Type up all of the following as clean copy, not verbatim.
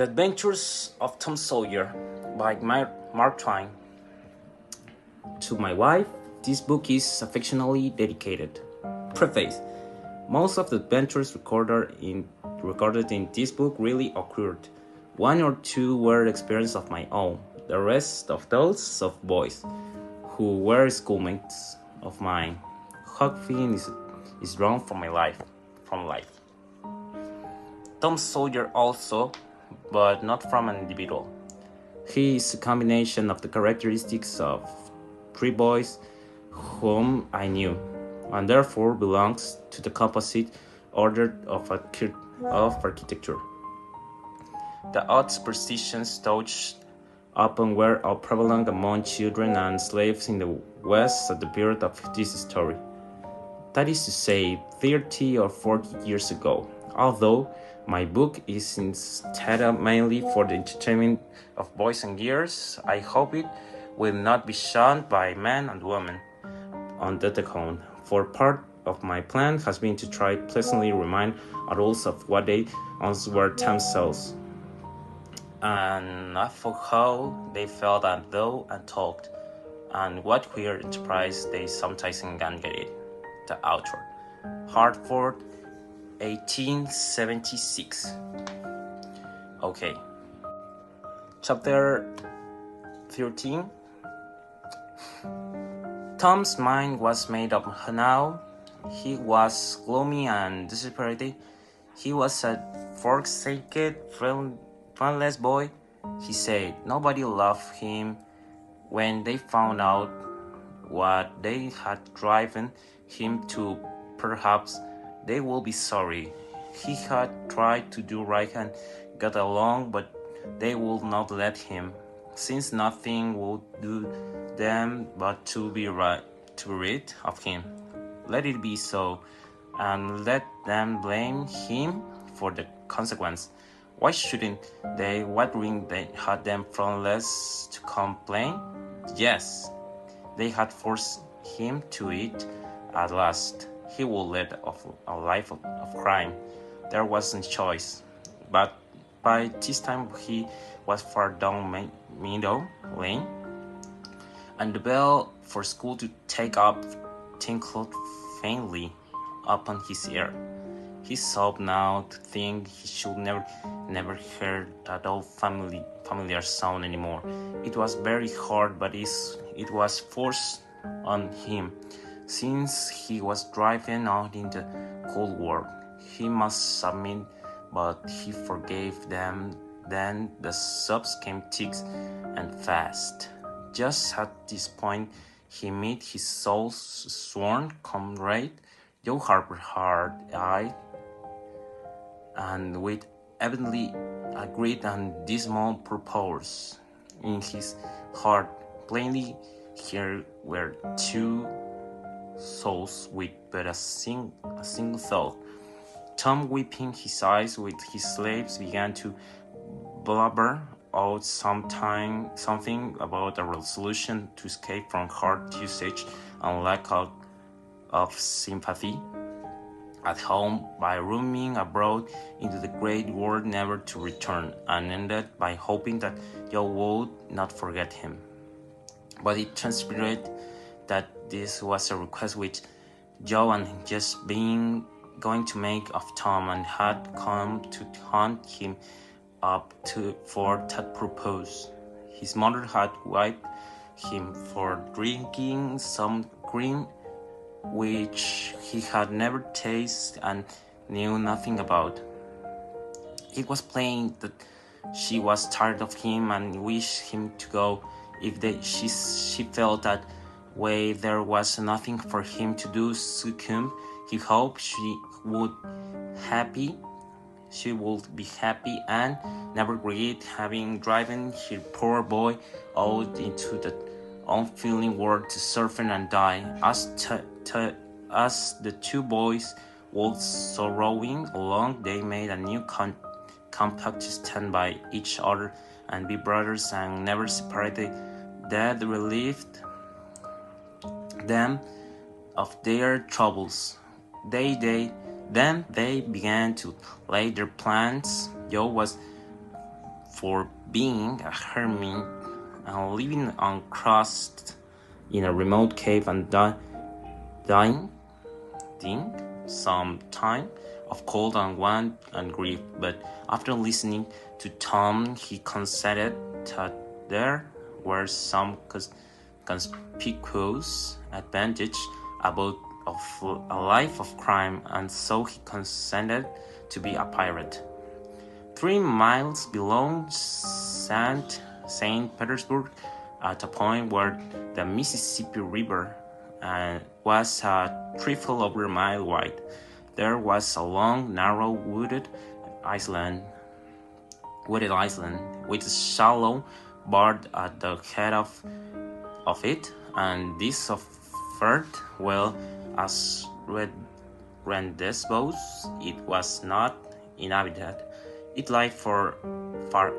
The Adventures of Tom Sawyer by Mark Twain. To my wife, this book is affectionately dedicated. Preface. Most of the adventures recorded in this book really occurred. One or two were experiences of my own, the rest of those of boys, who were schoolmates of mine. Huckfin is drawn from life. Tom Sawyer also, but not from an individual. He is a combination of the characteristics of three boys whom I knew, and therefore belongs to the composite order of architecture. The odd superstitions touched upon were prevalent among children and slaves in the West at the period of this story. That is to say, 30 or 40 years ago, although my book is instead mainly for the entertainment of boys and girls. I hope it will not be shunned by men and women on that account, for part of my plan has been to try pleasantly remind adults of what they once were themselves, and of how they felt and thought and talked, and what queer enterprise they sometimes engaged. The author, Hartford, 1876. Okay. Chapter 13. Tom's mind was made up now. He was gloomy and desperate. He was a forsaken, friendless boy. He said nobody loved him. When they found out what they had driven him to, perhaps they will be sorry. He had tried to do right and got along, but they would not let him, since nothing would do them but to be rid of him. Let it be so, and let them blame him for the consequence. Why shouldn't they? What ring they had them friendless to complain? Yes, they had forced him to it at last. He would lead a life of crime. There wasn't choice. But by this time he was far down Meadow Lane, and the bell for school to take up tinkled faintly upon his ear. He sobbed now to think he should never hear that old familiar sound anymore. It was very hard, but it was forced on him. Since he was driving out in the cold world, he must submit, but he forgave them. Then the sobs came thick and fast. Just at this point, he met his soul's sworn comrade, Joe Harper, hard-eyed, and with evidently a great and dismal purpose in his heart. Plainly, here were two souls with but a single thought. Tom, wiping his eyes with his sleeves, began to blubber out something about a resolution to escape from hard usage and lack of sympathy at home, by roaming abroad into the great world never to return, and ended by hoping that Joe would not forget him. But it transpired that this was a request which Joe and just being going to make of Tom, and had come to hunt him up for that purpose. His mother had wiped him for drinking some cream which he had never tasted and knew nothing about. It was plain that she was tired of him and wished him to go. If she felt that way, there was nothing for him to do. Succumb. He hoped she would be happy and never regret having driven her poor boy out into the unfeeling world to suffer and die. As the two boys walked sorrowing along, they made a new compact to stand by each other and be brothers and never separated. That relieved them of their troubles. Then they began to lay their plans. Joe was for being a hermit and living uncrossed in a remote cave and dying some time of cold and want and grief. But after listening to Tom, he considered that there were some conspicuous advantage about a life of crime, and so he consented to be a pirate. 3 miles below St. Petersburg, at a point where the Mississippi River was a trifle over a mile wide, there was a long, narrow, wooded island with a shallow bar at the head of it, and this offered well as rendezvous. It was not inhabited. It lay far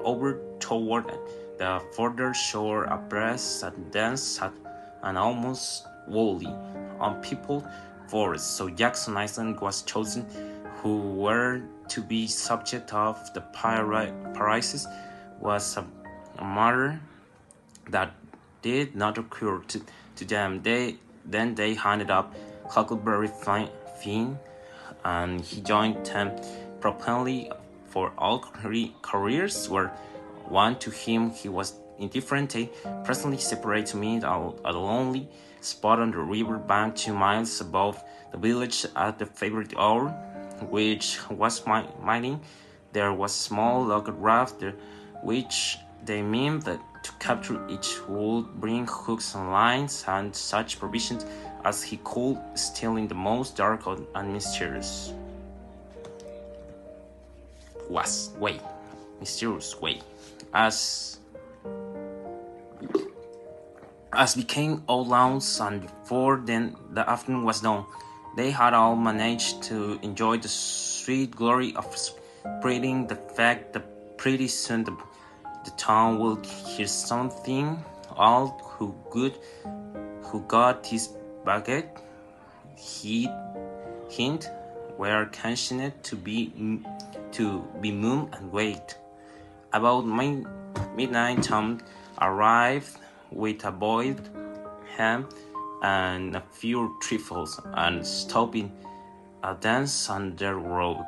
over toward the further shore, abreast and dense and almost wholly unpeopled forest. So Jackson Island was chosen, who were to be subject of the piracies was a matter that did not occur to them. They handed up Huckleberry Finn, and he joined them promptly, for all careers were one to him. He was indifferent. They presently separated to meet at a lonely spot on the river bank 2 miles above the village at the favorite hour, which was mining. There was a small log raft which they meant that to capture each would bring hooks and lines and such provisions as he could steal in the most dark and mysterious way. As became outlaws, and before then the afternoon was done, they had all managed to enjoy the sweet glory of spreading the fact that pretty soon the town will hear something. All who got his baguette hint were conditioned to be mum and wait. About midnight, Tom arrived with a boiled ham and a few trifles, and stopping a dance on the road.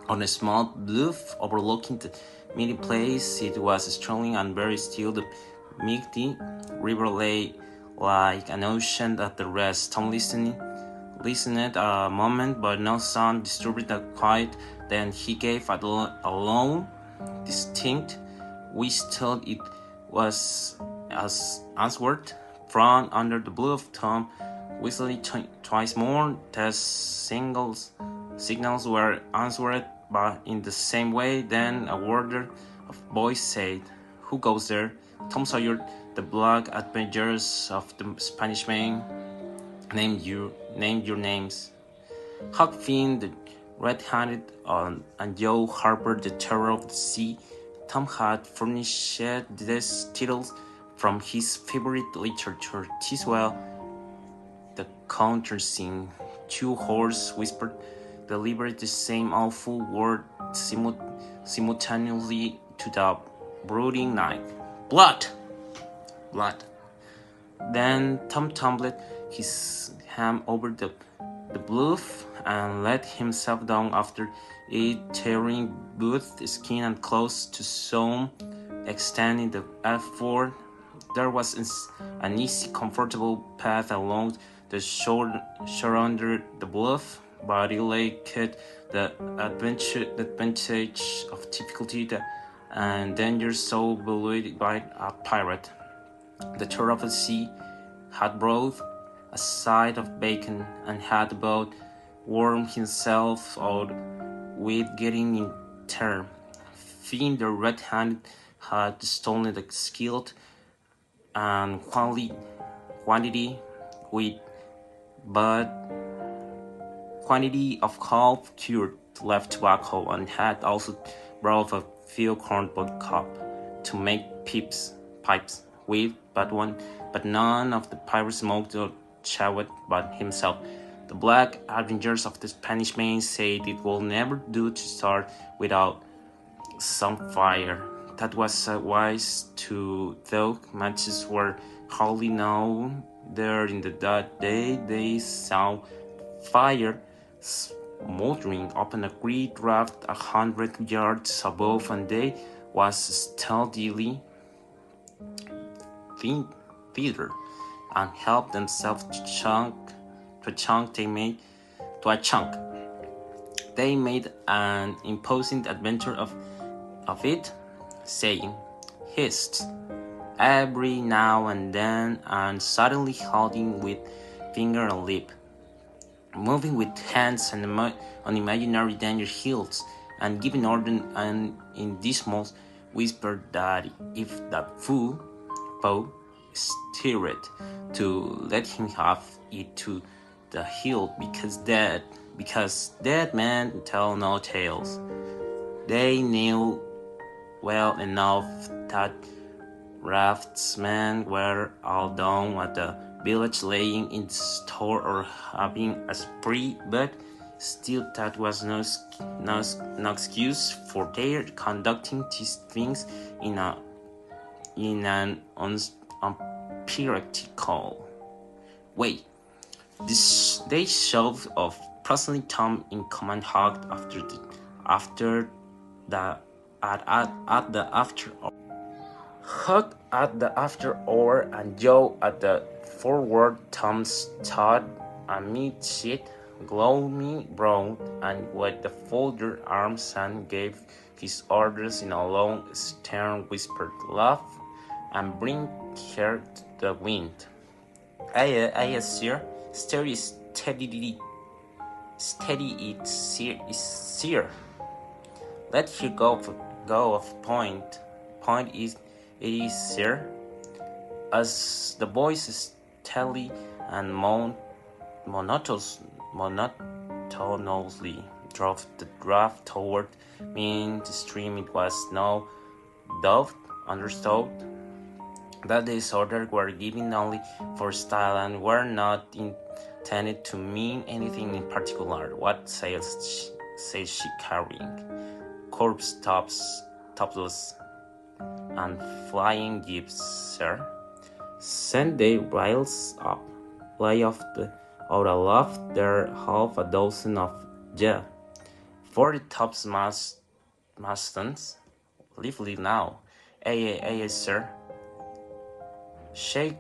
On a small bluff overlooking the meeting place, it was strolling and very still. The Mighty River lay like an ocean at the rest. Tom listened a moment, but no sound disturbed the quiet. Then he gave a low, distinct whistle. It was as answered from under the bluff. Tom whistled twice more. The signals were answered, but in the same way. Then a warder of voice said, "Who goes there?" Tom Sawyer, the black adventures of the Spanish men. Name your names. Huck Finn, the red-handed, and Joe Harper, the terror of the sea. Tom had furnished these titles from his favorite literature. Tiswell, the countersing. 2 horses whispered, delivered the same awful word simultaneously to the brooding night. Blood! Then Tom tumbled his ham over the bluff and let himself down after it, tearing both skin and clothes to some extent in the effort. There was an easy, comfortable path along the shore under the bluff, but it lacked the advantage of difficulty and danger so beloved by a pirate. The terror of the sea had brought a side of bacon, and had about wormed himself out with getting in term. Finn, the red-handed, had stolen the skilled and quantity of half-cured left tobacco, and had also brought a few corncob cob to make pipes with, but none of the pirates smoked or chewed but himself. The black adventures of the Spanish men said it will never do to start without some fire. that was wise to though matches were hardly known there in that day. They saw fire smoldering upon a great raft 100 yards above, and they was steadily thither and helped themselves to a chunk they made an imposing adventure of it, saying, "Hist," every now and then, and suddenly holding with finger and lip, moving with hands and on imaginary danger hills, and giving order and in dismal whisper that if that foe stirred, to let him have it to the hill, because dead men tell no tales. They knew well enough that raftsmen were all down at the village laying in store or having a spree, but still that was no excuse for their conducting these things in an unpractical way. They shoved off. Presently, Tom in command hugged at the after oar, and Joe at the forward. Tom stood amidship, gloomy browed, and with the folded arms, and gave his orders in a low, stern, whispered laugh, and bring her to the wind. Aye, sir. Steady it, sir. Let her go of point. Point it is, sir. As the boys steadily and monotonously drove the raft toward the stream, it was no doubt understood that these orders were given only for style and were not intended to mean anything in particular. What sails she carrying? Corpse topless and flying jibs, sir. Send the rails up, lay off aloft there half a dozen of ye. For the topmastons, lively now. Aye, sir. Shake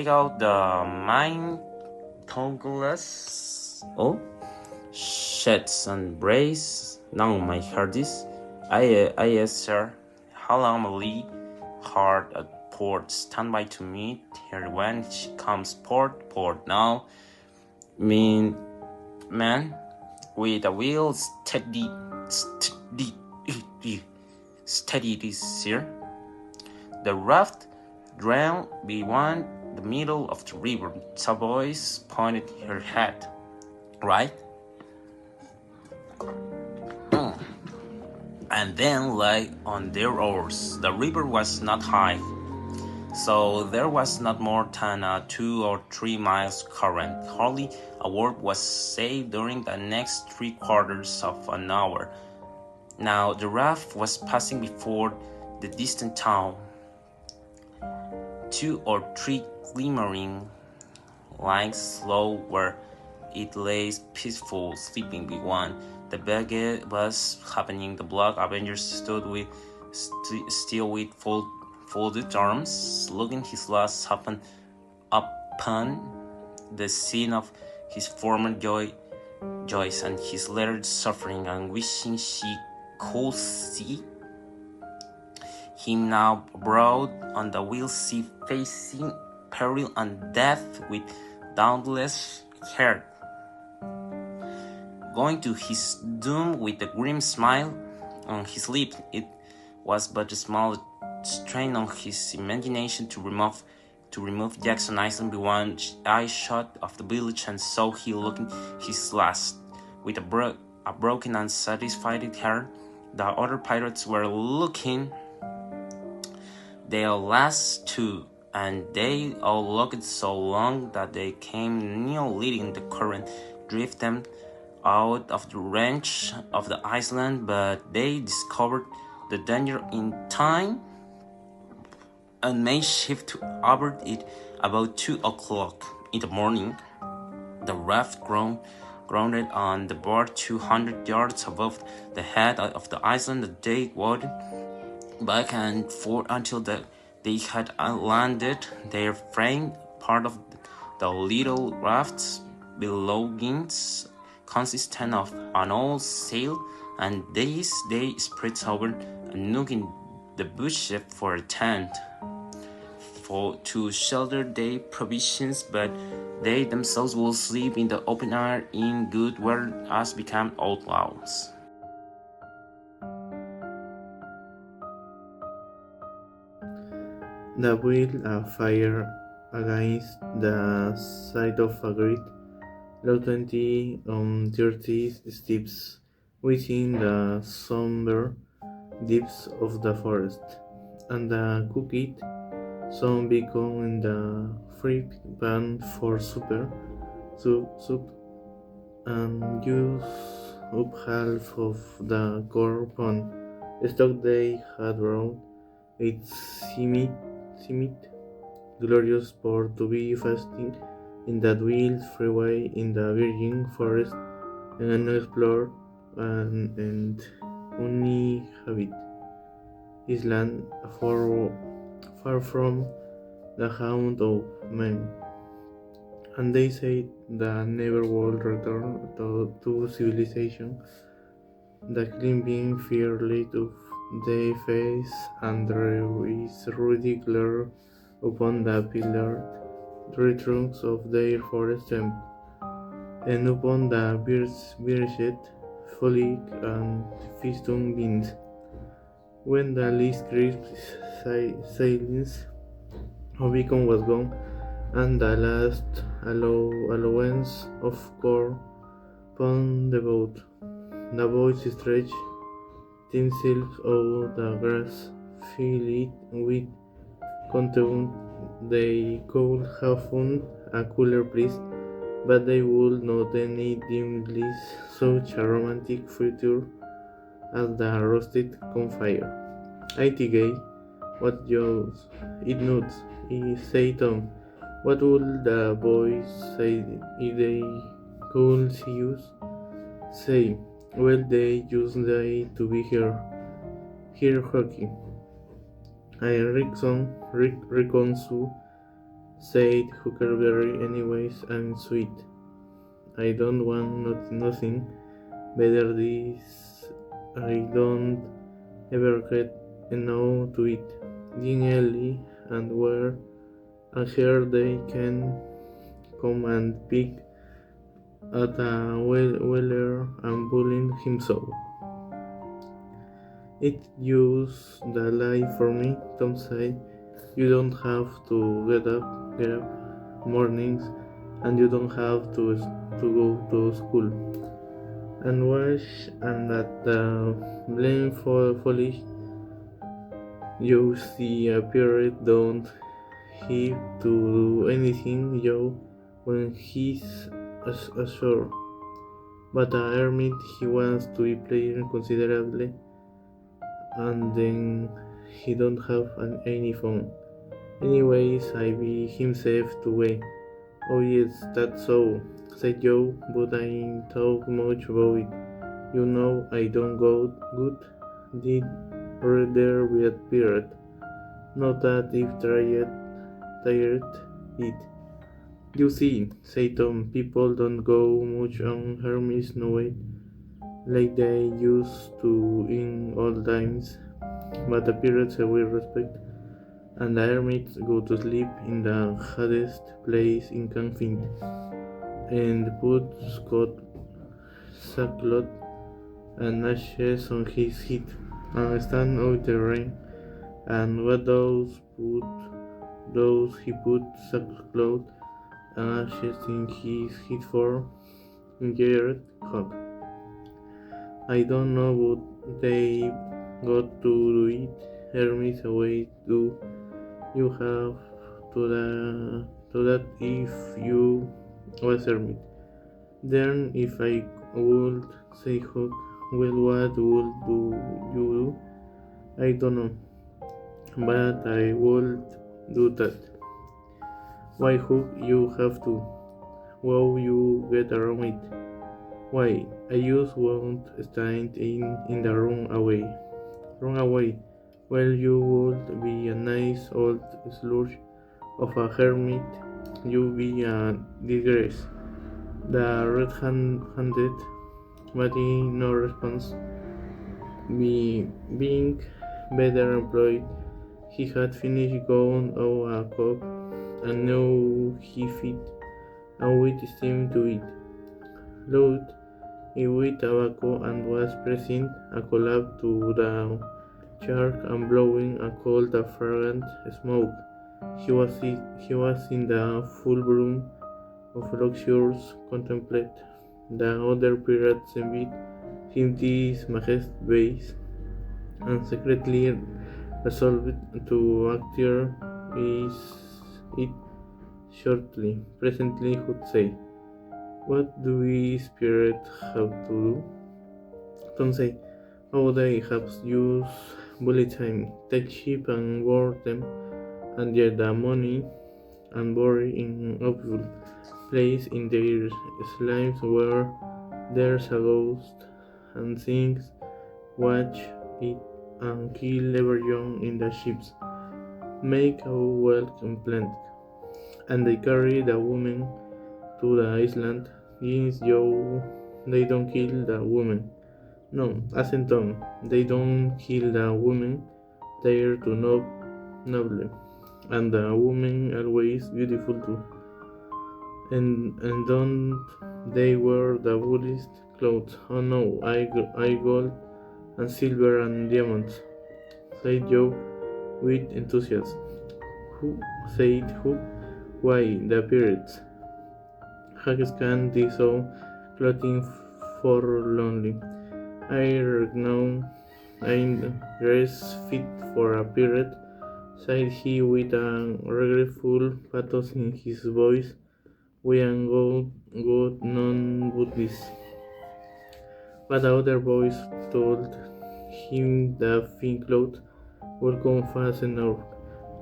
out the main tongueless. Oh, sheds and brace. Now, my hearties. Aye, sir. How long lee hard at port. Stand by to meet her when she comes. Port now. Man, with a wheel steady this, sir. The raft drowned beyond the middle of the river. Savoy's pointed her head. Right? And then lay on their oars. The river was not high, so there was not more than a 2 or 3 miles current. Hardly a word was said during the next 3/4 of an hour. Now the raft was passing before the distant town. 2 or 3 glimmering lights low where it lay peaceful, sleeping beyond. The baggage was happening. The Black Avenger stood still with folded arms, looking his last upon the scene of his former joys and his later suffering, and wishing she could see him now abroad on the wild sea, facing peril and death with dauntless heart, going to his doom with a grim smile on his lips. It was but a small strain on his imagination to remove Jackson Island beyond eyeshot of the village, and so he looking his last with a broken and satisfied heart. The other pirates were looking their last too, and they all looked so long that they came near letting the current drift them out of the range of the island, but they discovered the danger in time and made shift to abort it about 2 o'clock in the morning. The raft grounded on the bar 200 yards above the head of the island. They waded back and forth until they had landed their frame. Part of the little raft's belongings consisted of an old sail, and these they spread over a nook in the bush for a tent to shelter their provisions, but they themselves will sleep in the open air in good weather as became outlaws. The built a fire against the side of a great low 20 30 steps within the somber depths of the forest, and cooked some bacon in the fry pan for soup, and use up half of the corn stock they had brought. It seemed glorious sport to be fasting in that wild freeway in the virgin forest and unexplored and uninhabited island far from the haunt of men. And they say that never will return to civilization. The climbing fearless of their face and there is ruddy glare upon the pillared tree trunks of their forest temple, and upon the birched foliage and festooned beans. When the least crisp silence of beacon was gone, and the last allowance of corn upon the boat, the boys stretched themselves out the grass, filled with content. They could have found a cooler place, but they would not any dimly such a romantic future as the roasted campfire. Gay, what yours? It nuts, say Tom. What would the boys say if they could see you? Say, well, they just like to be here hockey. I reckon so, said Huckleberry. Anyways, I'm sweet. I don't want nothing better this. I don't ever get enough to eat. Genially, and where and here they can come and pick at a weller and bullying himself. It used the life for me, Tom said. You don't have to get up mornings, and you don't have to go to school and wash and at the blame for foliage. You see a pirate don't he to do anything, Joe, when he's ashore. But a hermit he wants to be playing considerably, and then he don't have any phone. Anyways, I be himself to way. Oh yes, that's so, said Joe, but I ain't talk much about it. You know I don't go good. Did rather be a pirate. Not that if tired it. You see, said Tom, people don't go much on hermits no way, like they used to in old times. But the pirates will respect, and the hermits go to sleep in the hardest place in Canfield, and put sackcloth and ashes on his head, and stand out the rain. And what those he put sackcloth and ashes in his head for? Injured Hawk. I don't know what they got to do it. Hermes away do you have to that if you was Hermit. Then if I would say Hawk, well what would do you do? I don't know, but I would do that. Why hook you have to? Wow, you get around it. Why? I just won't stand in the wrong away. Wrong away. Well, you would be a nice old sludge of a hermit. You be a disgrace. The red-handed Matty no response. Being better employed, he had finished going out a cup and now he fit and with steam to it. Load it with tobacco and was pressing a collab to the chark and blowing a cold fragrant smoke. He was in the full bloom of luxurious contemplate. The other pirates envied him this majestic base and secretly resolved to acquire it shortly. Presently would say, what do we spirit have to do? Don't say, oh they have used bullet time, take ship and board them, and get the money and bury in obvious place in their slimes where there's a ghost and things watch it and kill everyone in the ships. Make a welcome plant, and they carry the woman to the island. Yes, Joe, they don't kill the woman. No, Asenton, they don't kill the woman. They're too noble, and the woman always beautiful too. And don't they wear the woolliest clothes? Oh no, I gold and silver and diamonds, said Joe with enthusiasm. Who said who? Why, the pirates. Hagscan saw clothing forlornly. I know I'm dressed fit for a pirate, said he with a regretful pathos in his voice. We ain't got none but this. But the other boys told him the fin clothes would come fast enough.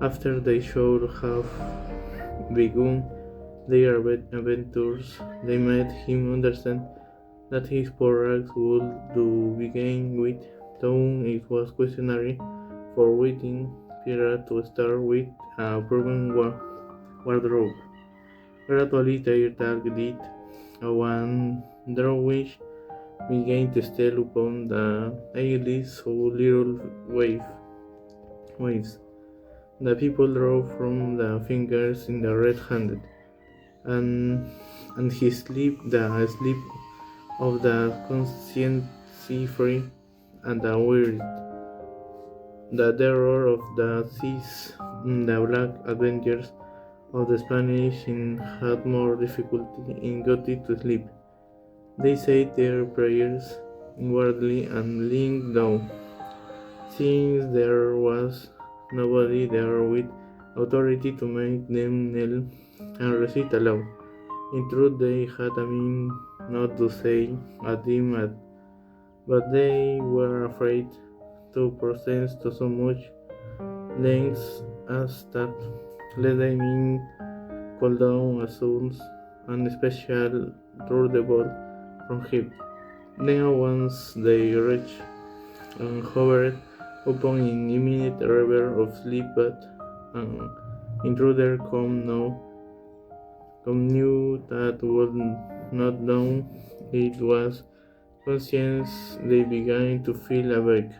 After they should have begun their adventures, they made him understand that his poor rags would do begin with, though it was questionary for waiting pirate to start with a proven wardrobe. Gradually their talk did, one which began to steal upon the eyelids of little waves. The people drew from the fingers in the red-handed, and he sleep the sleep of the conscience-free and the wearied. The terror of the seas, the black adventures of the Spanish had more difficulty in getting to sleep. They said their prayers inwardly and leaned down, since there was nobody there with authority to make them kneel and recite aloud. In truth, they had a mean not to say a dim, but they were afraid to proceed to so much lengths as that let them in call down as sons and special through the ball from him. Then once they reached and hovered upon an imminent river of sleep, but an intruder knew that would not know it was conscience. They began to feel awake,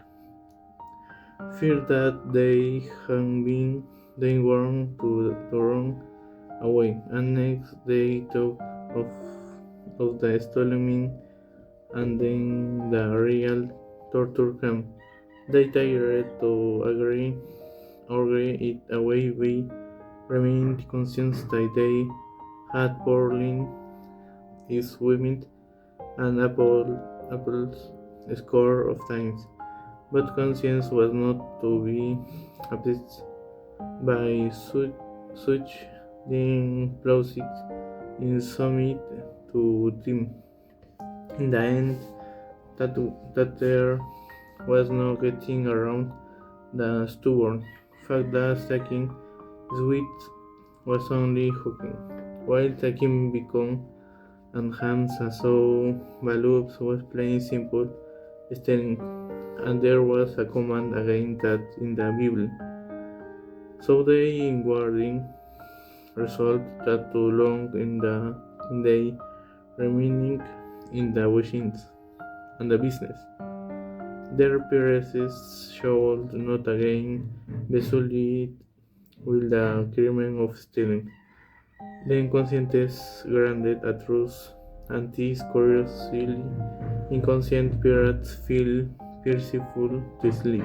fear that they had been then warned to run away, and next they talked of the stolen and then the real torture camp. They tried to argue it away. We remained conscious that they had poorly is women and apples a score of times, but conscience was not to be appeased by such the plausible in summit to them. In the end, that there was no getting around the stubborn fact that taking sweet was only hooking, while taking bacon and hams as so valuable was plain simple stealing, and there was a command against that in the Bible. So they inwardly resolved that too long in they remaining in the machines and the business. Their peers should not again be sullied with the crime of stealing. The inconscientes granted a truce, and these curiously inconscient pirates feel peaceful to sleep.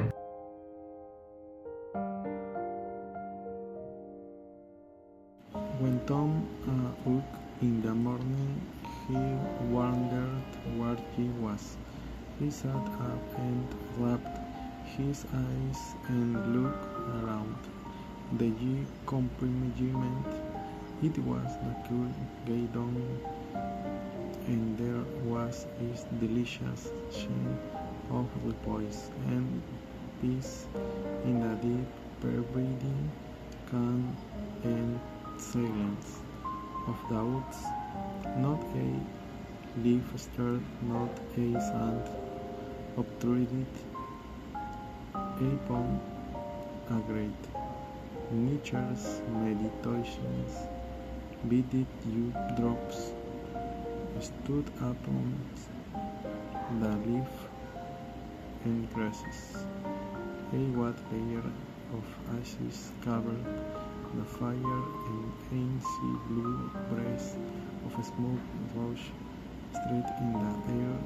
When Tom woke in the morning, he wondered where he was. He sat up and rubbed his eyes and looked around. The accompaniment, it was the cool gay dawn, and there was its delicious sheen of repose and peace in the deep, pervading calm and silence of the woods. Not a leaf stirred, not a sound obtruded upon a great nature's meditations. Beaded dewdrops stood upon the leaf and grasses. A wet layer of ashes covered the fire, and a sea blue breath of smoke rose straight in the air.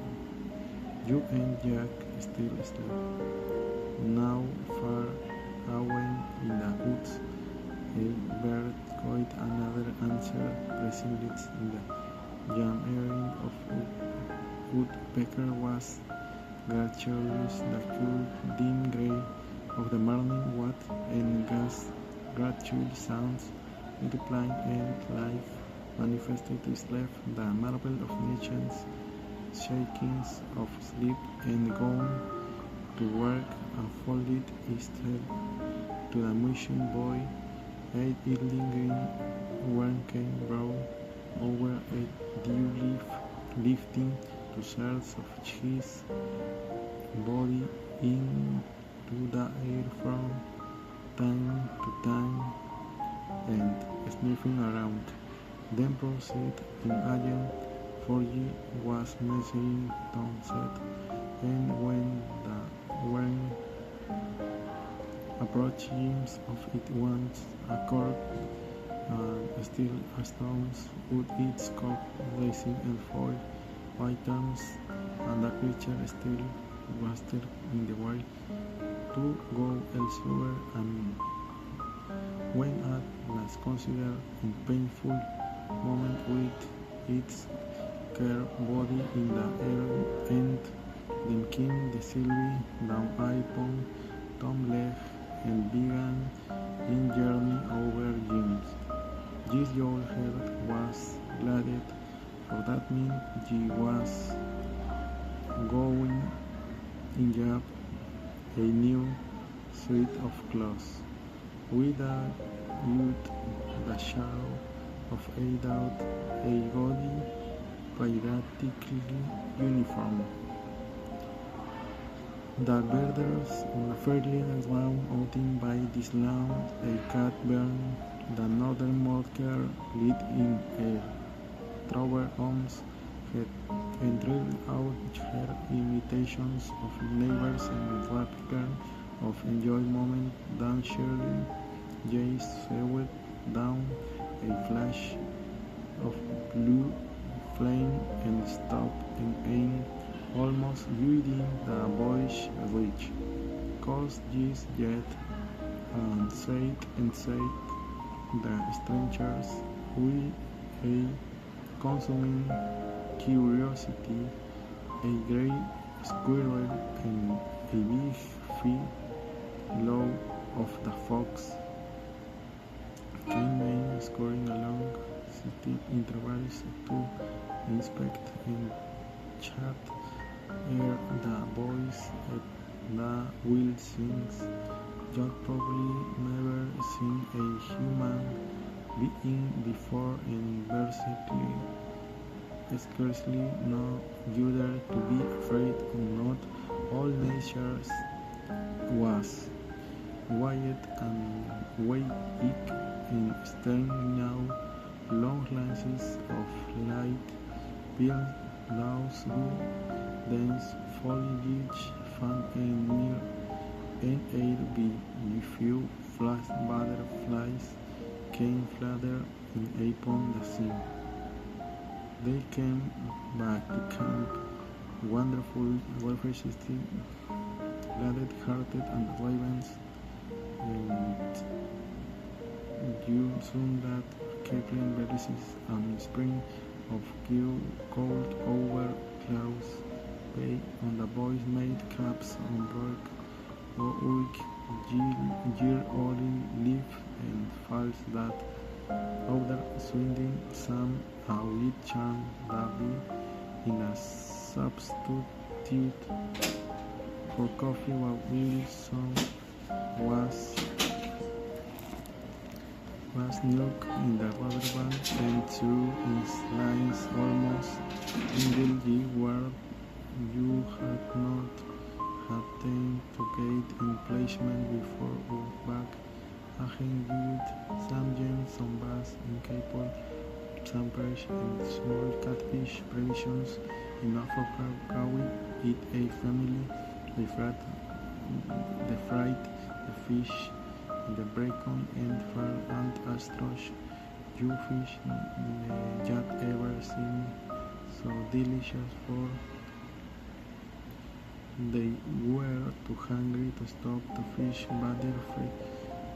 You and Jack still slept. Now far away in the woods, a bird called another answer, presently in the jammering of woodpecker was gratuitous. The cool, dim gray of the morning what and gratuitous sounds multiplying and life manifested is left the marvel of nations, shakings of sleep and gone to work unfolded his tale to the mission boy. A evening green one came brown over a dew leaf, lifting two shards of his body into the air from time to time and sniffing around. Then proceed in agent, for he was measuring Tom said, and when the wind approached him of it once accord, still as stones would its cock racing and fall whitens, and the creature still was still in the way to go elsewhere, and when at last considered in painful moment with its care body in the air, and then came the silly down upon Tom's leg and began in journey over Jim's. This your head was gladed, for that meant he was going in job a new suit of clothes, without youth the shadow of a doubt, a gaudy, piratically uniform. The birders were fairly drowned out by this land, a cat burned, the northern marker lit in a trower arms head, and drilled out her imitations of neighbors and rapture of enjoy moment. Then surely Jay swept down a flash of blue flame and stopped in aim, almost within the boy's reach. Caused this yet, and said the strangers with a consuming curiosity, a grey squirrel and a big fellow of the fox came scurrying along, sitting intervals to inspect and chat ere the boys at the wheel sings Jack probably never seen a human being before and basically scarcely know either to be afraid or not. All nature was quiet and waiting and staring now. Long lances of light peeled through dense foliage, found and near an air few flash butterflies came fluttering upon the scene. They came back to camp, wonderful, well-resisted, light-hearted, and ravens, and you soon that Kepler releases and spring of cold over clouds, pay on the boys made caps on rock, oak, year olive leaf, and falls that other swinging some with charm Davi in a substitute for coffee while Wilson was nuke in the rubberbank and through his lines almost indelibly where you had not had time to get emplacement before or back. Agent some gems, some bass, incapable, some perch, and small catfish provisions enough for Kawi eat a family, the fright, the fish, the bacon, and far and astrosh, you fish Jack ever seen so delicious for they were too hungry to stop to fish but their free.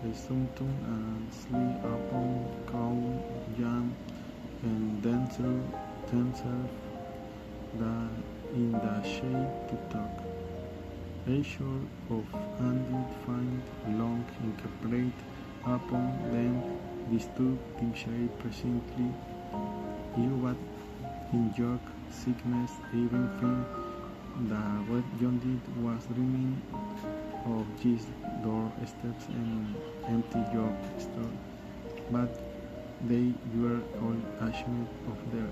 They something and sleep upon cow jam and then through themselves in the shade to talk. A sort of handed find long incorporate upon them disturbed in shade presently. You but in joke, sickness, even think that what John did was dreaming of his doorsteps and empty job store, but they were all ashamed of their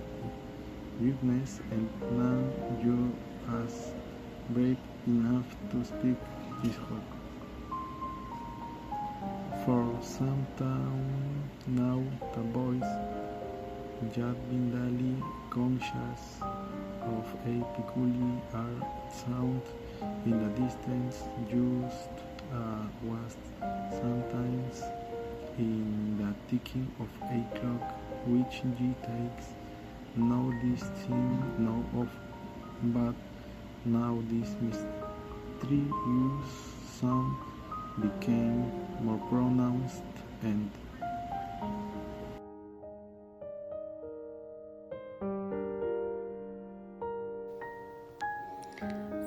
weakness, and none you as brave enough to speak his hope. For some time now, the boys, Jack Bindali, conscious of a peculiar sound in the distance, used was sometimes in the ticking of a clock, which he takes no distinct note of, but now this mysterious sound became more pronounced and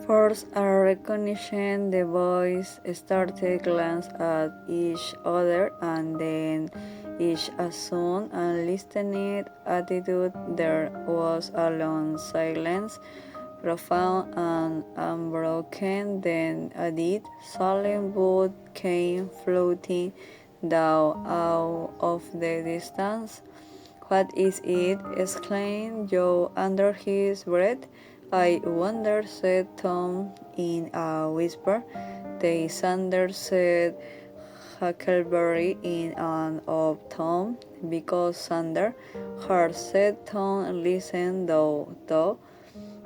Forced a recognition, the boys started glance at each other and then each assumed and listening attitude. There was a long silence, profound and unbroken. Then a deep, solemn boat came floating down out of the distance. "What is it?" exclaimed Joe under his breath. "I wonder," said Tom in a whisper. "The Sander," said Huckleberry in an off-tone. "Because Sander," hard said Tom. "Listen, though.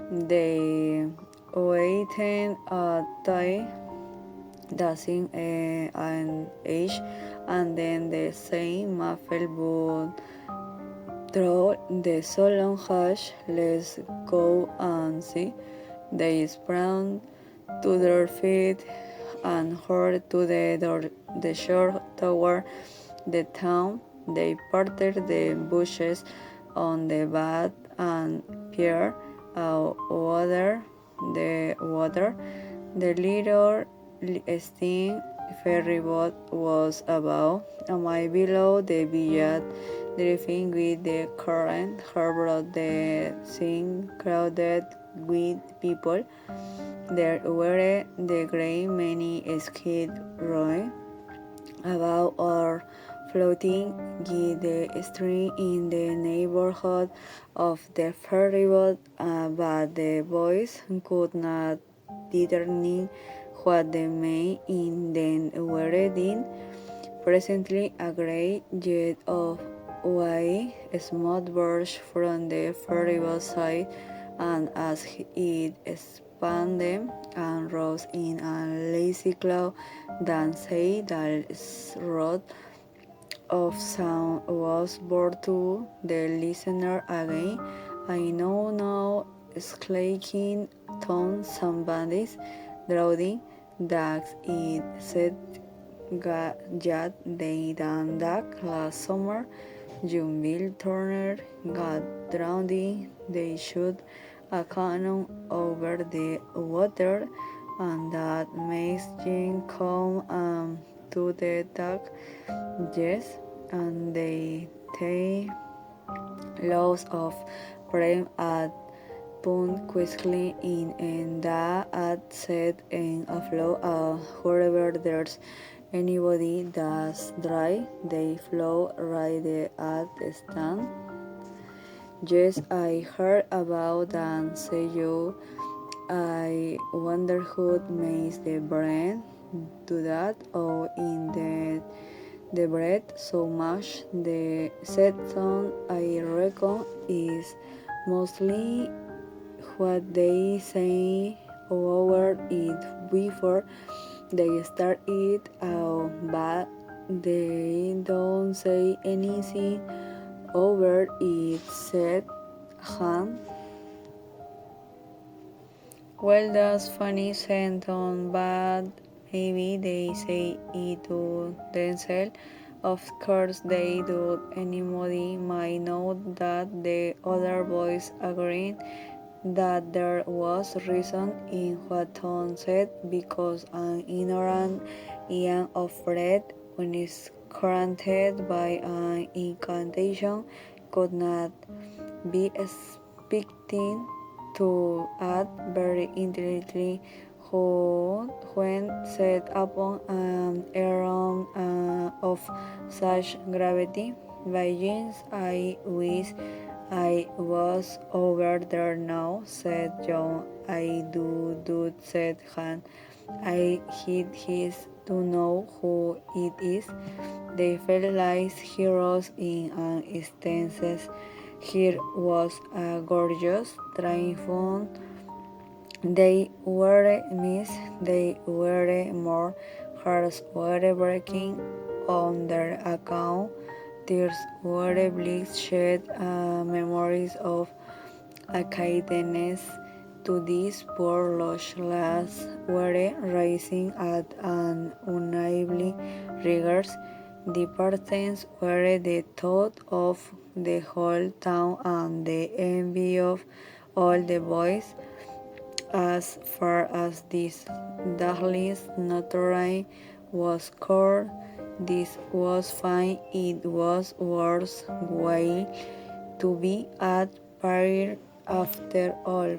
They waited a dozen an age, and then the same muffled would through the solemn hush. Let's go and see." They sprang to their feet and hurried to the shore toward the town. They parted the bushes on the bank and peered out over the water. The little steam ferryboat was about a mile below the village, drifting with the current. Her brought the scene crowded with people. There were the great many skid rowing about or floating with the stream in the neighborhood of the ferry boat, but the boys could not determine what the men in them were doing. Presently, a great jet of white smoke burst from the ferry boat side, and as it expanded and rose in a lazy cloud, then said that rod of sound was brought to the listener again. I know now, squeaking tones, somebody's drowning, that it said that they done that last summer. Young Bill Turner got drowned. They shot a cannon over the water, and that makes Jim come to the dock. Yes, and they take lots of prem at punt quickly in and that at set and afloat wherever there's anybody that's dry, they flow right there at the stand. Yes, I heard about that, say you. I wonder who makes the bread do that, or in the bread so much. The set song, I reckon, is mostly what they say over it before they start it out, but they don't say anything over it, said Han. Well, that's funny sentence, but maybe they say it to themselves. Of course they do. Anybody might know that the other boys agreed that there was reason in what Tom said, because an ignorant Ian of bread, when is granted by an incantation, could not be expecting to act very intelligently who, when set upon an errand of such gravity. By James, I wish I was over there now, said John. I do, said Han. I hate his to know who it is. They felt like heroes in an instance. Here was a gorgeous triumph. They were missed, they were more hearts were breaking on their account. Tears were bleak shed, memories of a kindness to these poor lost lads were rising at an unnightly rigors. The parents were the thought of the whole town and the envy of all the boys. As far as this Dudley's notoriety was concerned, this was fine. It was worth while to be at Paris after all.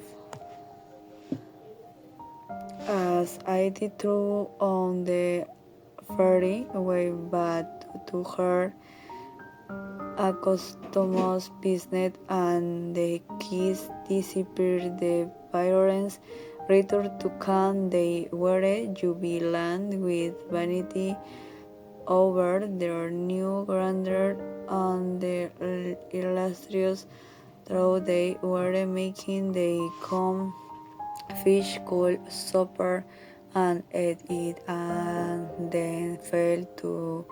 As I did through on the ferry way back to her accustomed business, and the kids disappeared. The parents returned to camp. They were jubilant with vanity over their new grandeur and the illustrious though they were making. They come fish cold supper and ate it, and then fell to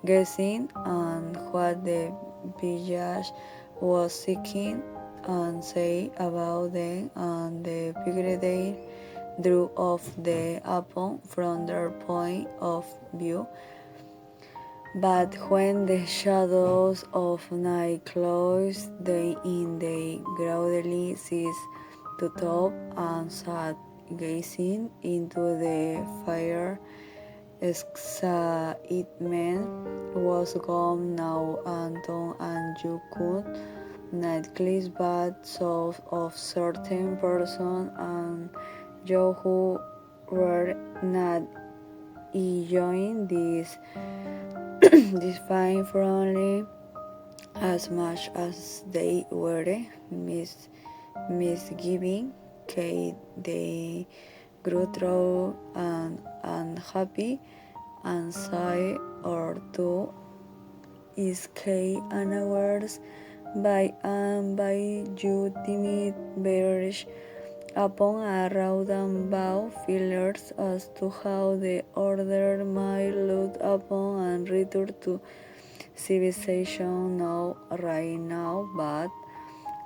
guessing on what the village was seeking and say about them, and the brigadier drew off the apple from their point of view. But when the shadows of night closed them in, they gradually ceased to talk and sat gazing into the fire. Excitement was gone now, Anton, and you could nightclubs but south of certain persons and those who were not enjoying this this fine friendly as much as they were misgiving. Kate they grew through and unhappy and sigh or two is Kate unawares by and by you timid bearish upon a roundabout feelers as to how the order might look upon and return to civilization now right now, but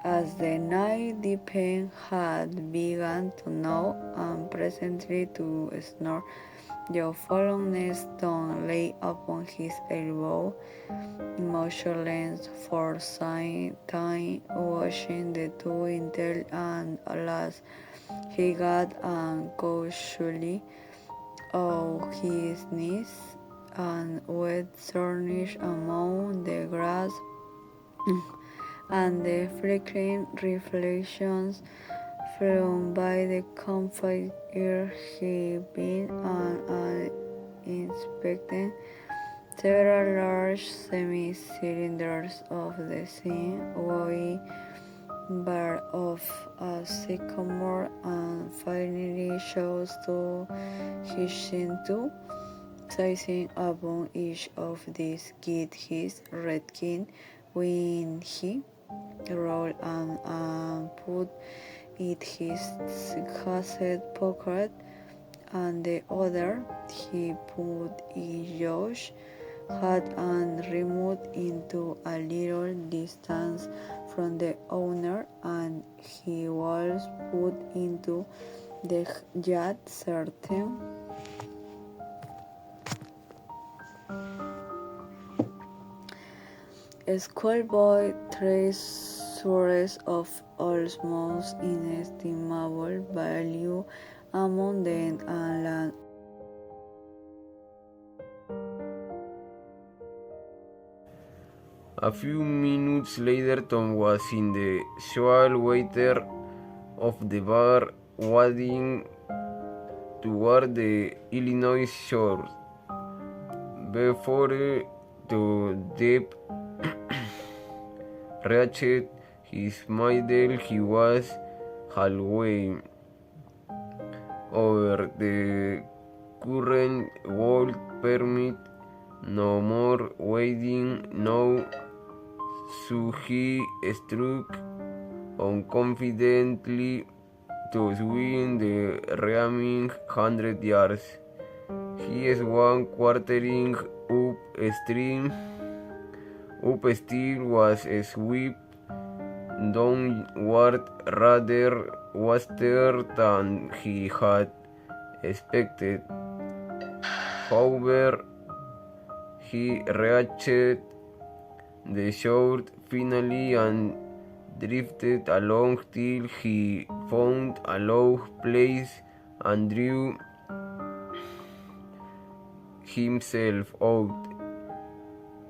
as the night deepened had begun to gnaw and presently to snore. The fallen stone lay upon his elbow, motionless for some time, watching the two until and alas he got unconsciously on his knees and wet tarnish among the grass and the flickering reflections from by the campfire he been and inspected several large semi-cylinders of the same way bar of a sycamore and finally chose to his to sizing upon each of these get his redkin when he rolled and put it his cassette pocket and the other he put in Josh hat and removed into a little distance from the owner and he was put into the yacht certain schoolboy treasures of almost inestimable value among them and land. A few minutes later, Tom was in the usual waiter of the bar, wading toward the Illinois shore. Before the deep reached his middle, he was halfway over the current would permit no more wading now, so he struck on confidently to swim the remaining 100 yards. He swam quartering upstream. Upstream was swept downward rather faster than he had expected. However, he reached the shore finally and drifted along till he found a low place and drew himself out.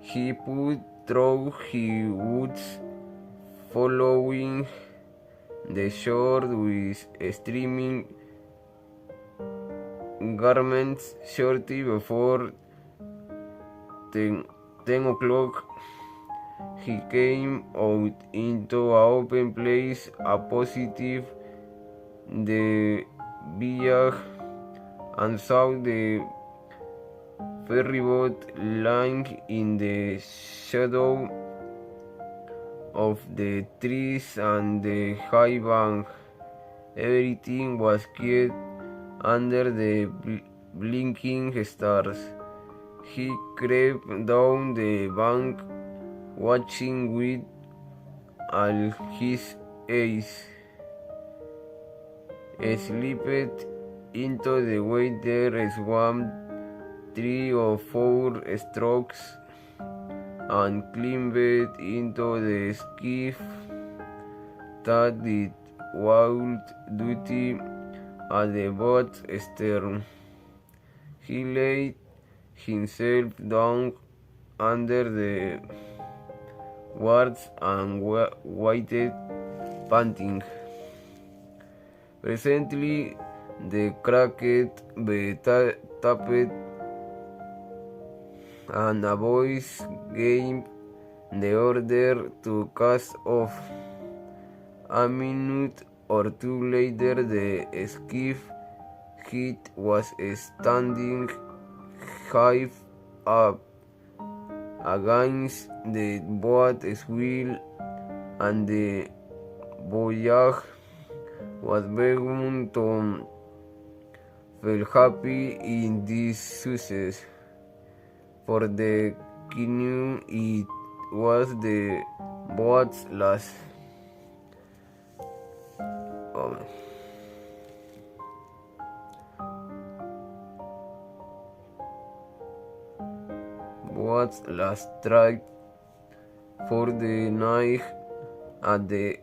He put through his woods, following the shore with streaming garments. Shortly before 10 o'clock, he came out into an open place opposite the village and saw the ferryboat lying in the shadow of the trees and the high bank. Everything was quiet under the blinking stars. He crept down the bank, watching with all his eyes. Slipped into the water, swam 3 or 4 strokes, and climbed into the skiff that did wild duty at the boat's stern. He laid himself down under the wards and waited, panting. Presently, the cracked tapped, and a voice gave the order to cast off. A minute or two later, the skiff head was standing high up against the boat's wheel, and the voyage was begun to feel happy in this success. For the canoe, it was the boat's last. Boat's last strike for the night. At the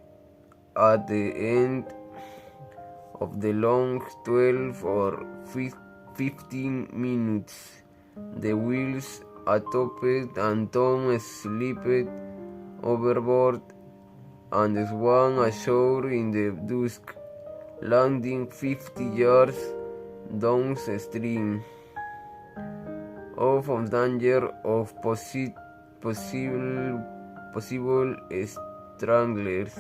end of the long 12 or 15 minutes, the wheels atopped and Tom slipped overboard and swam ashore in the dusk, landing 50 yards downstream, off of danger of possible stranglers.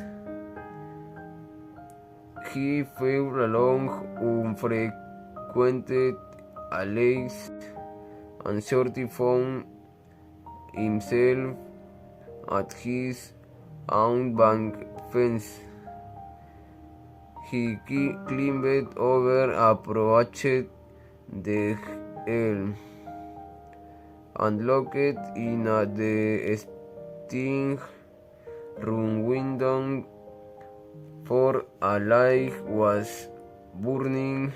He fell along unfrequented alleys and shortly found himself at his own bank fence. He climbed over, approached the helm, and looked in at the sting room window, for a light was burning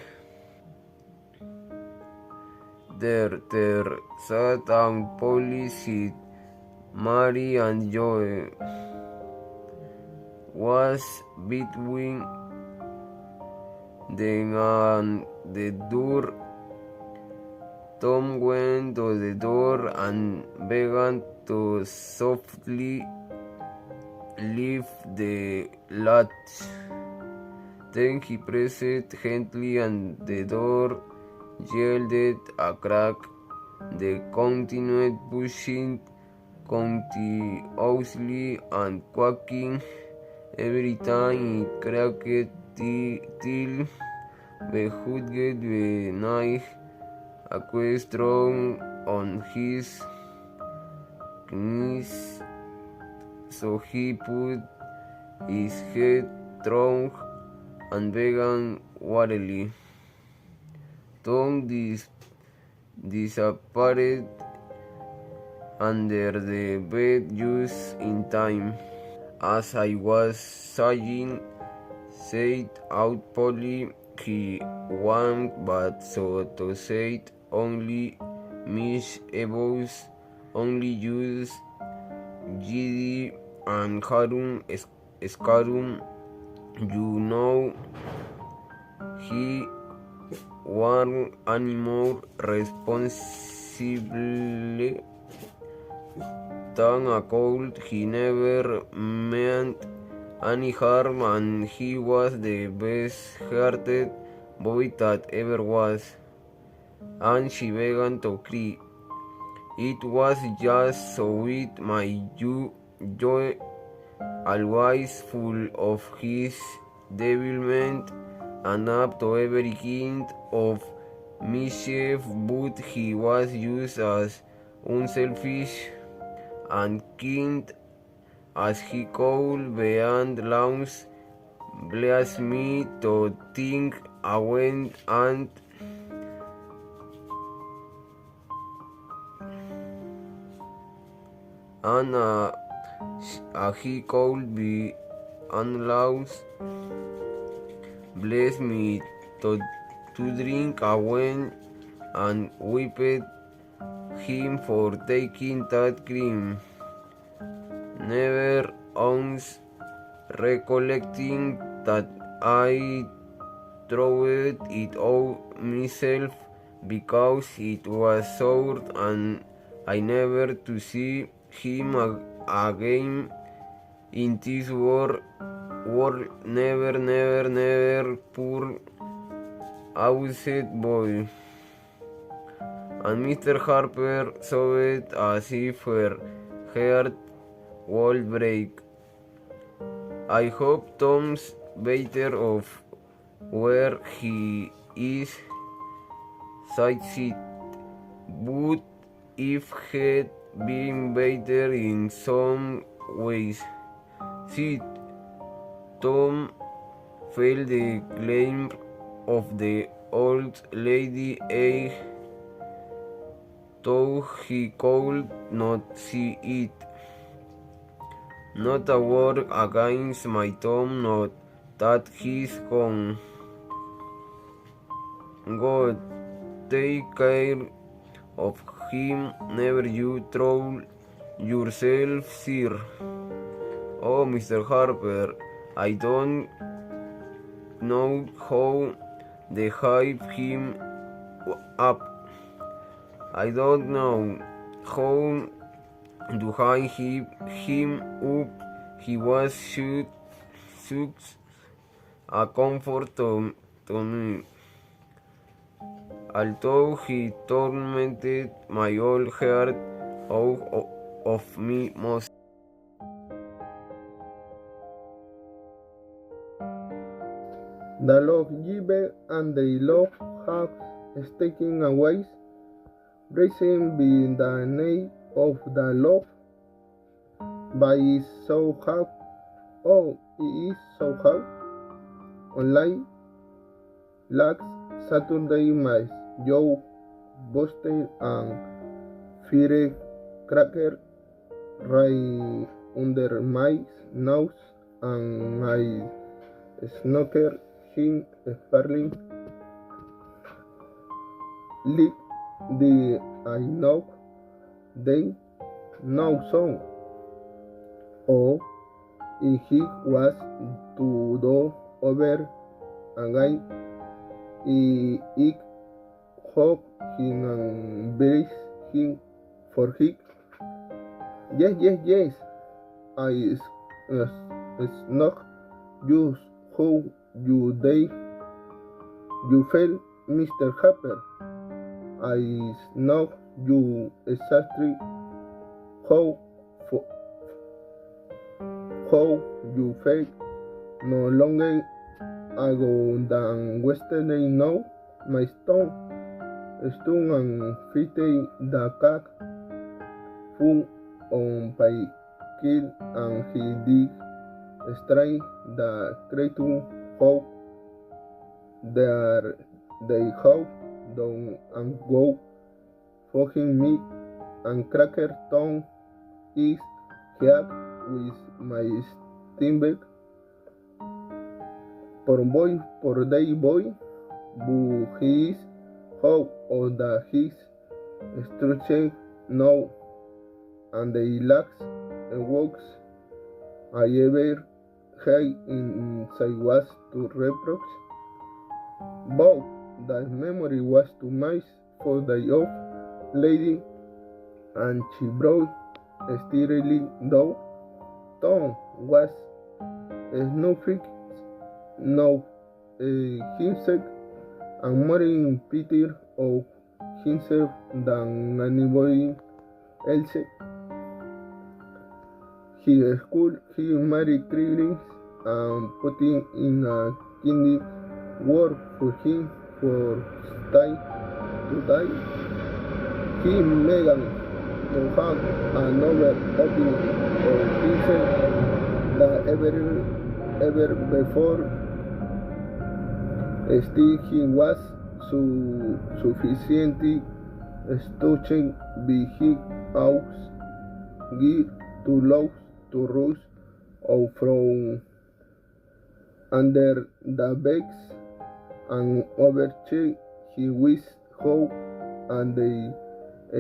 there. There sat and Polly, Sid, Mary, and Joe was between them and the door. Tom went to the door and began to softly lift the latch. Then he pressed gently and the door yielded a crack. They continued pushing continuously and quaking every time it cracked till behooded the knife equestrian on his knees, so he put his head down and began warily. Tom disappeared under the bed just in time. As I was saying, said out Polly, he won, but so to say, only Miss Evans, only used Giddy and Harun Scarum. You know, he one animal responsible than a cold. He never meant any harm, and he was the best-hearted boy that ever was. And she began to cry. It was just so sweet, my Joe, always full of his devilment and up to every kind of mischief, but he was just as unselfish and kind as he could beyond lungs. Bless me to think I went and he could be unloused. Bless me to drink I went and whipped him for taking that cream. Never once recollecting that I throwed it out myself because it was sour, and I never to see him again in this world, never, never, never, poor outside boy. And Mr. Harper saw it as if her heart would break. I hope Tom's better off where he is succeed, but if he'd been better in some ways, see, Tom felt the claim of the old lady though he could not see it. Not a word against my Tom, not that he's gone. God, take care of him, never you trouble yourself, sir. Oh, Mr. Harper, I don't know how they hype him up. I don't know how to hide him up. He was such a comfort to me. Although he tormented my old heart out of me most. The love given and the love have taken away. Reason be the name of the love, but it's so hard. Oh, it is so hard. Online, last Saturday, my Joe Buster and firecracker right under my nose, and my snooker him sparkling. Lick the I know they no song. Oh, if he was to do over again, I hope he embrace him for him. Yes. I not just how you day you feel, Mr. Harper. I know you exactly how you felt no longer ago than yesterday. Now my stone and fitted the cat fun on by kill, and he did strike the creature how they have done and go fucking me, and cracker tongue is here with my steamback por day boy, but he is how of the his structure now, and the lax and walks I ever had inside was to reproach, but that memory was too much for the old lady, and she brought steadily though Tom was snuffing now himself and more in pity of himself than anybody else. He school he married Krillin and put him in a kindy work for him for to die. He Megan to have another opinion of himself than ever before. Still he was sufficiently stretched by his house gear to love to rush out from under the bags and overcheck he wished how and the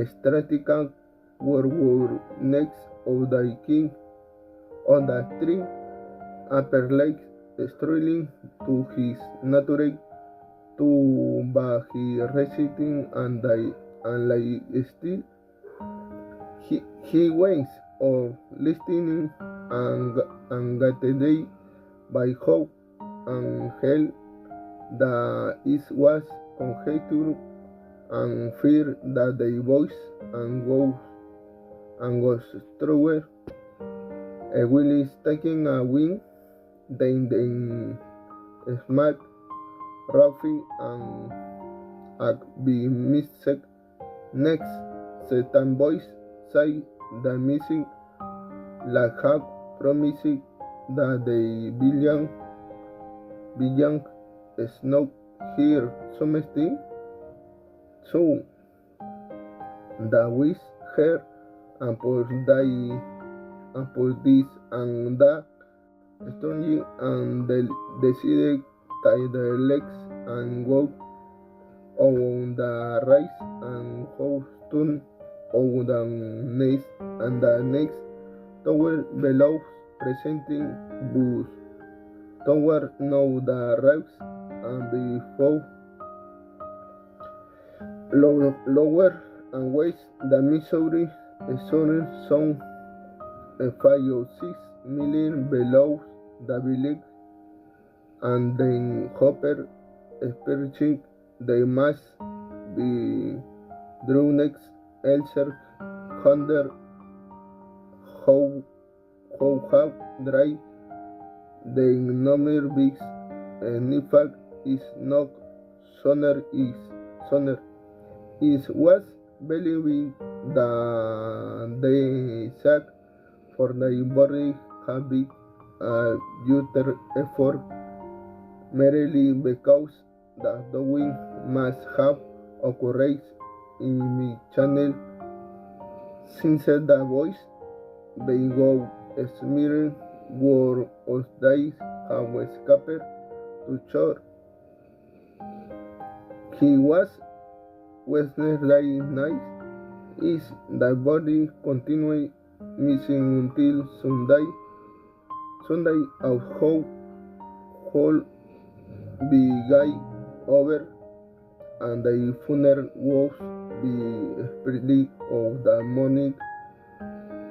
strategic were next of the king on the tree upper lake struggling to his nature to by he resisting and like still he waits of listening and guided by hope and hell that it was conjecture and fear that the voice and goes through Will is taking a wing, then smack Rafi and be missed. Next, Satan boys say the missing like have promised that the billion is not here something. So the wish her and for this and that strongly and decided tie their legs and walk on the rise and how turn on the next tower below presenting booth tower now the rise and before lower and waste the Missouri sound 5 or 6 million below the village and then Hopper expecting they must be drew next elsewhere under how have dry the number big in fact is not sooner is was believing the sack for the body habit utter effort merely because the doing must have occurred in my channel since the voice they go smearing word of days have escaped to shore. He was Wednesday night is the body continued missing until Sunday of how whole be guy over and the funeral was be spreading of the morning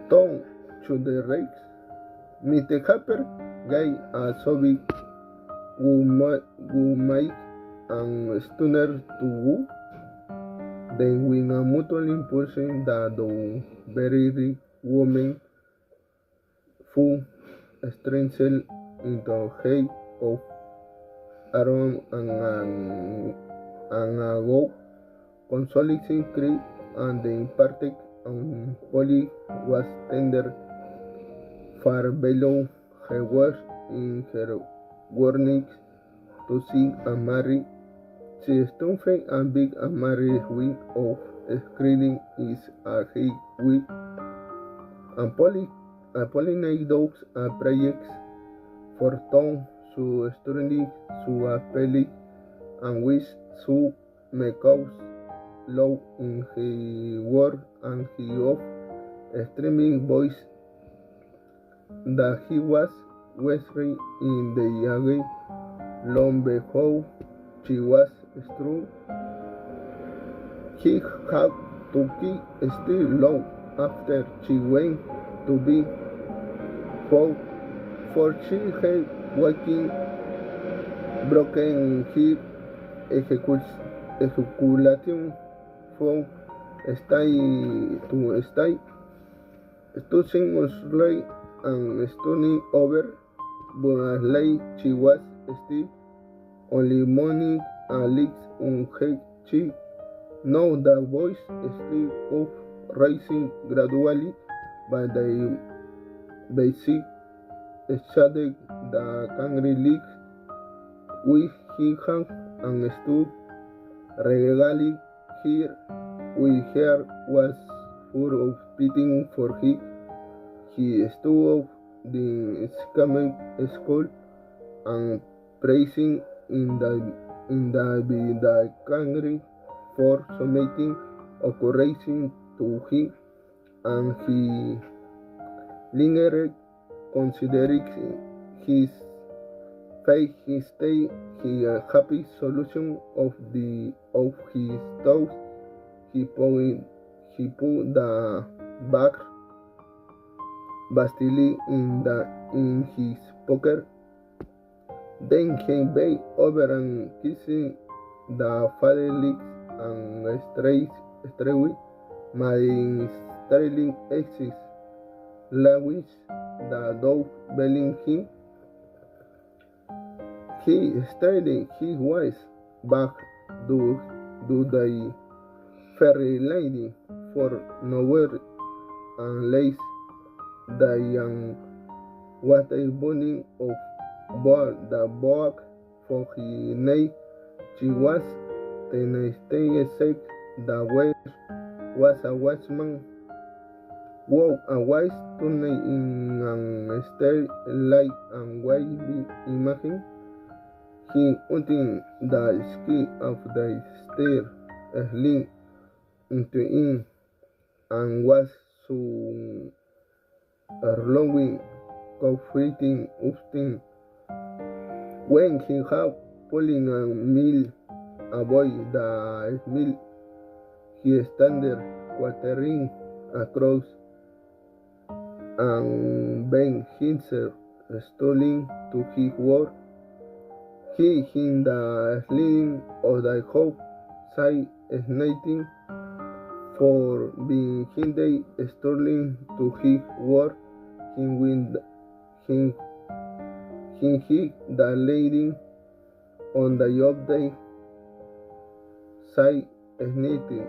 tongue to the rakes. Mr. Harper guy a Soviet who make and stunner to woo. Then with a mutual impulsion that the very rich woman who strengthened into height of Aaron and a go consoling creed and the imparted on Polly was tender far below her words in her warnings to see and marry. She stumped and big and married wing of screaming is a hate week and pollinate dogs and projects for tongue su strongly su appellee and wish su may cause low in his word and he of streaming voice that he was whispering in the again long before she was strong. He had to keep still long after she went to be for she had walking broken hip ejaculation from stay to stay touching slowly and stunning over but as late she was still only morning and leaks on her cheek. Now the voice still of rising gradually by the basic shaded the angry leaks with his hand and stood regaling here with her was full of pity for him. He stood up the scamming school and praising in the angry for something occurring to him, and he lingered considering his fate. He stayed his happy solution of his thoughts. He put the back Bastille in his pocket. Then he bent over and kissed the father's lips and straightway made sterling exit, language the dove belling him. He started his voice back to the ferry landing for nowhere unless the young was a burning of board the boat for his night. She was the said the where was a watchman walk a wise tonight in an stair light and wavy imagine. He until the ski of the stair slid into in and was soon erlowing conflicting often when he had pulling a mill avoid the mill he standed watering across and bent himself stolen to his work. He in the sliding of the hope side snating for being hindered stolen to his work. He hit the lady on the upday side snitting.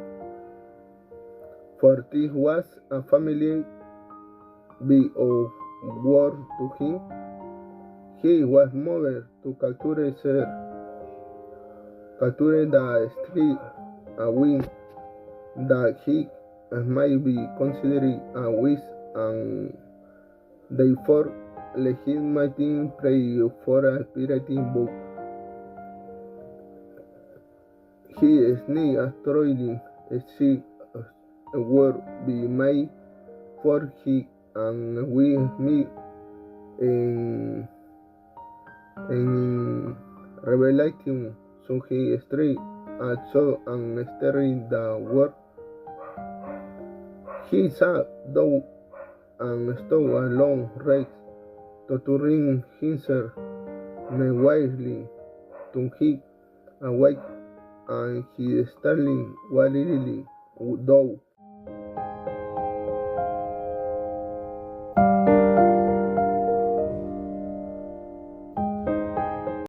For this was a familiar bit of work to him. He was moved to capture the street a wind that he might be considered a wish and therefore legitimate prey for a pirating book. He sneaked astrology seek a word be made for he and we meet in revelation so he straight at so and staring the word. He sat down and stole a long race to ring himself wisely to he awake and he starting warily though